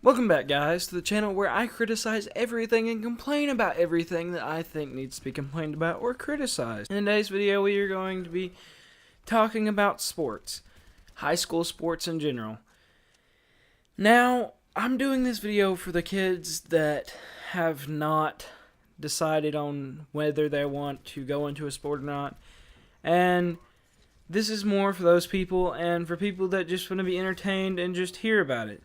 Welcome back, guys, to the channel where I criticize everything and complain about everything that I think needs to be complained about or criticized. In today's video, we are going to be talking about sports, high school sports in general. Now, I'm doing this video for the kids that have not decided on whether they want to go into a sport or not, and this is more for those people and for people that just want to be entertained and just hear about it.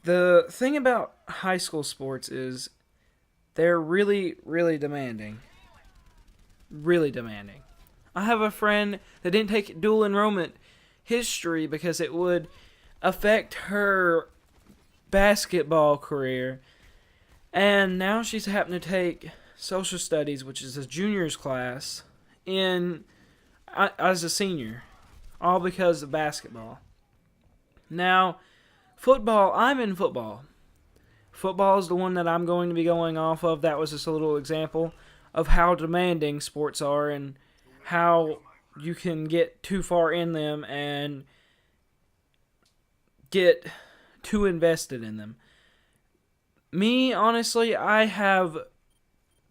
The thing about high school sports is they're really, really demanding. Really demanding. I have a friend that didn't take dual enrollment history because it would affect her basketball career. And now she's happened to take social studies, which is a junior's class, as a senior. All because of basketball. Now, football, I'm in football. Football is the one that I'm going to be going off of. That was just a little example of how demanding sports are and how you can get too far in them and get too invested in them. Me, honestly, I have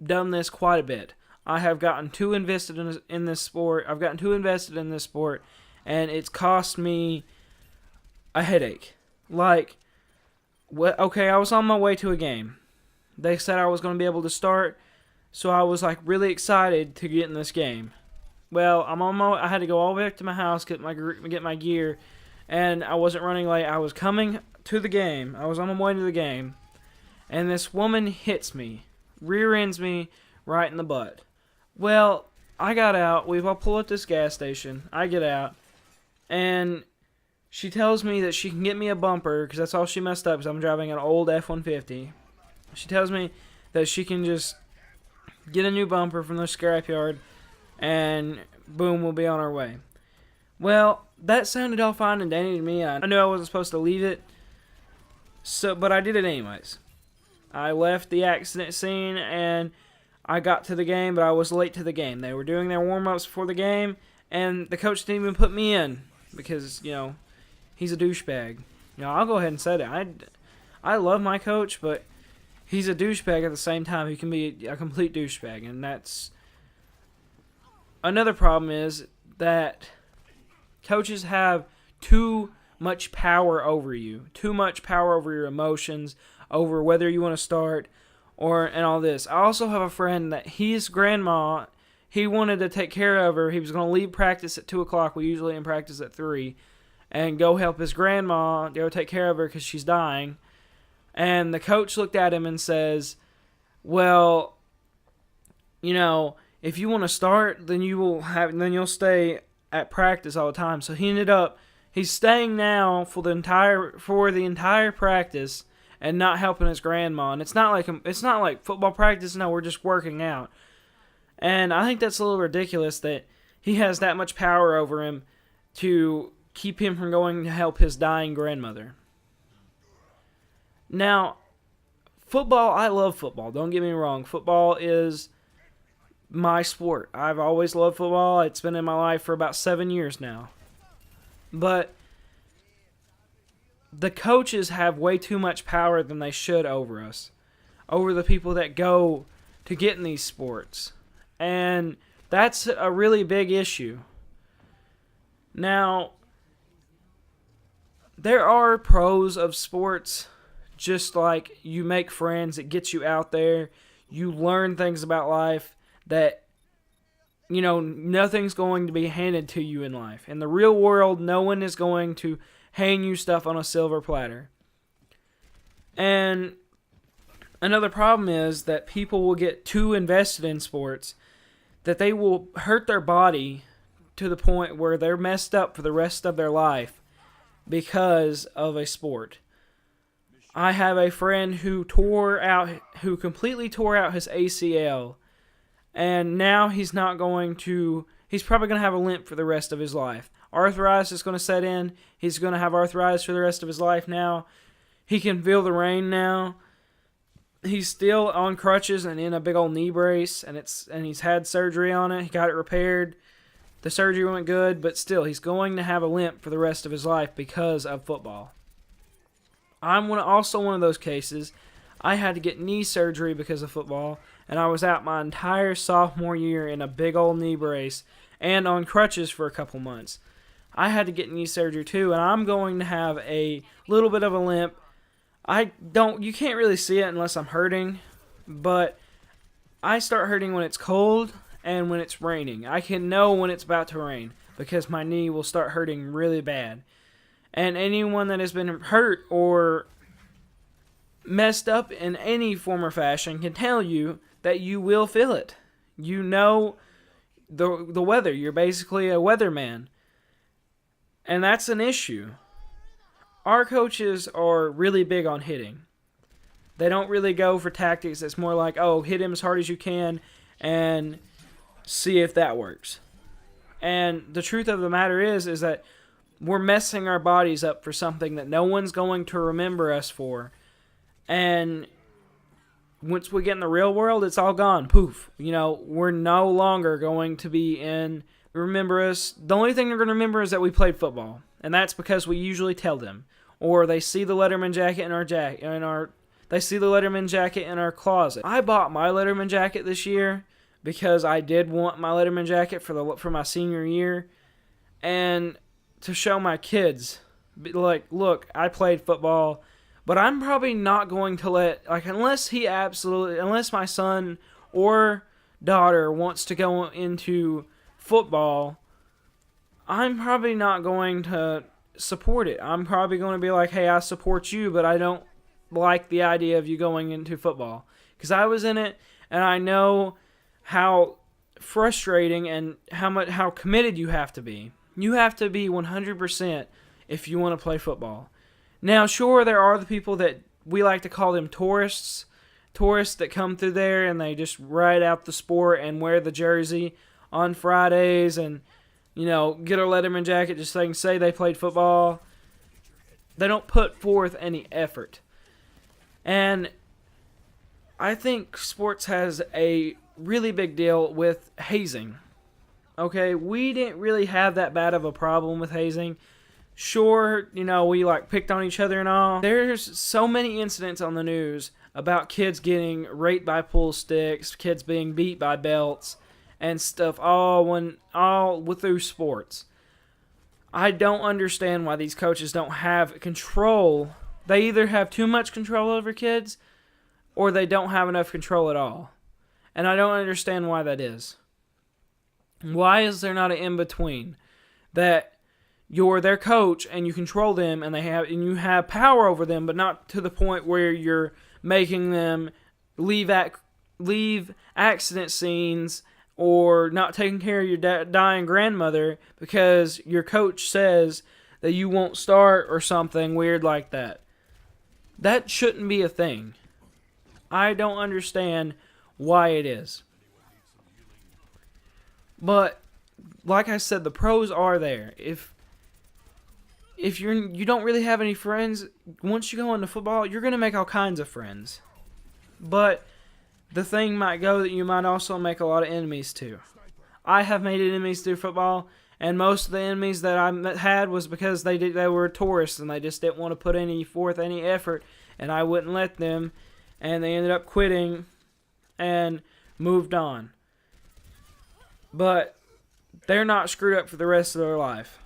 done this quite a bit. I have gotten too invested in this sport. I've gotten too invested in this sport, and it's cost me a headache. Like, okay, I was on my way to a game. They said I was going to be able to start, so I was like really excited to get in this game. Well, I had to go all the way back to my house, get my gear, and I wasn't running late. I was coming to the game. I was on my way to the game, and this woman hits me, rear ends me right in the butt. Well, I got out. We all pull at this gas station. I get out, and she tells me that she can get me a bumper, because that's all she messed up, because I'm driving an old F-150. She tells me that she can just get a new bumper from the scrapyard, and boom, we'll be on our way. Well, that sounded all fine and dandy to me. I knew I wasn't supposed to leave it, but I did it anyways. I left the accident scene, and I got to the game, but I was late to the game. They were doing their warm-ups before the game, and the coach didn't even put me in, because, he's a douchebag. I'll go ahead and say that. I love my coach, but he's a douchebag at the same time. He can be a complete douchebag, and that's another problem is that coaches have too much power over you, too much power over your emotions, over whether you want to start and all this. I also have a friend that his grandma, he wanted to take care of her. He was going to leave practice at 2 o'clock. We usually in practice at 3. And go help his grandma, go take care of her because she's dying. And the coach looked at him and says, well, if you want to start, then you'll stay at practice all the time. So he's staying now for the entire practice and not helping his grandma. And it's not like football practice. No, we're just working out. And I think that's a little ridiculous that he has that much power over him to keep him from going to help his dying grandmother. Now, football, I love football. Don't get me wrong. Football is my sport. I've always loved football. It's been in my life for about 7 years now. But the coaches have way too much power than they should over us, over the people that go to get in these sports. And that's a really big issue. Now, there are pros of sports, just like you make friends, it gets you out there, you learn things about life that, nothing's going to be handed to you in life. In the real world, no one is going to hang you stuff on a silver platter. And another problem is that people will get too invested in sports that they will hurt their body to the point where they're messed up for the rest of their life because of a sport. I have a friend who completely tore out his ACL, and now he's probably going to have a limp for the rest of his life. Arthritis is going to set in. He's going to have arthritis for the rest of his life now. He can feel the rain now. He's still on crutches and in a big old knee brace, and he's had surgery on it. He got it repaired. The surgery went good, but still, he's going to have a limp for the rest of his life because of football. also one of those cases. I had to get knee surgery because of football, and I was out my entire sophomore year in a big old knee brace and on crutches for a couple months. I had to get knee surgery too, and I'm going to have a little bit of a limp. You can't really see it unless I'm hurting, but I start hurting when it's cold and when it's raining. I can know when it's about to rain because my knee will start hurting really bad. And anyone that has been hurt or messed up in any form or fashion can tell you that you will feel it. You know the weather. You're basically a weatherman. And that's an issue. Our coaches are really big on hitting. They don't really go for tactics. It's more like, oh, hit him as hard as you can and see if that works. And the truth of the matter is that we're messing our bodies up for something that no one's going to remember us for. And once we get in the real world, it's all gone. Poof. We're no longer going to be in remember us. The only thing they're going to remember is that we played football. And that's because we usually tell them. Or they see the Letterman jacket they see the Letterman jacket in our closet. I bought my Letterman jacket this year because I did want my Letterman jacket for my senior year, and to show my kids, like, look, I played football, but I'm probably not going to unless my son or daughter wants to go into football, I'm probably not going to support it. I'm probably going to be like, hey, I support you, but I don't like the idea of you going into football. Because I was in it, and I know how frustrating and how committed you have to be. You have to be 100% if you want to play football. Now, sure, there are the people that we like to call them tourists that come through there and they just ride out the sport and wear the jersey on Fridays and, get a Letterman jacket just so they can say they played football. They don't put forth any effort. And I think sports has a really big deal with hazing. Okay, we didn't really have that bad of a problem with hazing. Sure, we picked on each other and all. There's so many incidents on the news about kids getting raped by pool sticks, kids being beat by belts, and stuff all through sports. I don't understand why these coaches don't have control. They either have too much control over kids or they don't have enough control at all. And I don't understand why that is. Why is there not an in-between? That you're their coach and you control them and you have power over them, but not to the point where you're making them leave accident scenes or not taking care of your dying grandmother because your coach says that you won't start or something weird like that. That shouldn't be a thing. I don't understand why it is. But like I said, the pros are there. If you don't really have any friends, once you go into football, you're going to make all kinds of friends. But the thing might go that you might also make a lot of enemies too. I have made enemies through football, and most of the enemies that I had was because they were tourists and they just didn't want to put any effort, and I wouldn't let them, and they ended up quitting and moved on. But they're not screwed up for the rest of their life.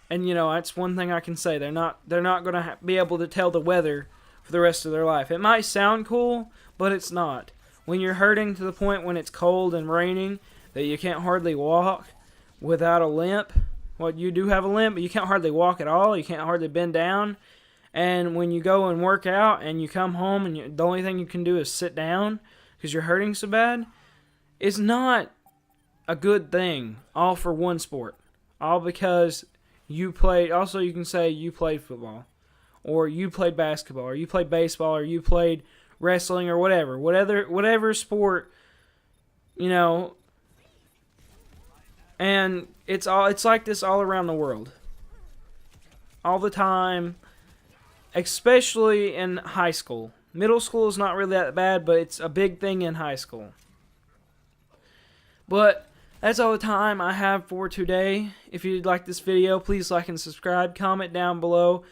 And that's one thing I can say. They're not going to be able to tell the weather for the rest of their life. It might sound cool, but it's not. When you're hurting to the point when it's cold and raining that you can't hardly walk without a limp. Well, you do have a limp, but you can't hardly walk at all. You can't hardly bend down. And when you go and work out and you come home and the only thing you can do is sit down because you're hurting so bad, it's not a good thing, all for one sport. All because you played, also you can say you played football, or you played basketball, or you played baseball, or you played wrestling, or whatever sport, and it's like this all around the world. All the time, especially in high school. Middle school is not really that bad, but it's a big thing in high school. But that's all the time I have for today. If you like this video, please like and subscribe. Comment down below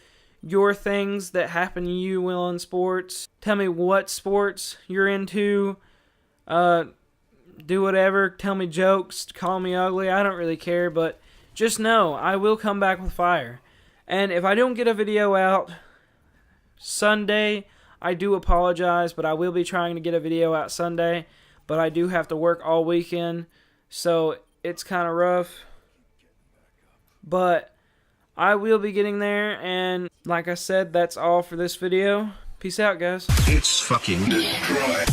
your things that happen to you while in sports. Tell me what sports you're into. Do whatever. Tell me jokes. Call me ugly. I don't really care, but just know I will come back with fire. And if I don't get a video out Sunday, I do apologize, but I will be trying to get a video out Sunday. But I do have to work all weekend, so it's kind of rough. But I will be getting there, and like I said, that's all for this video. Peace out, guys. It's fucking destroyed.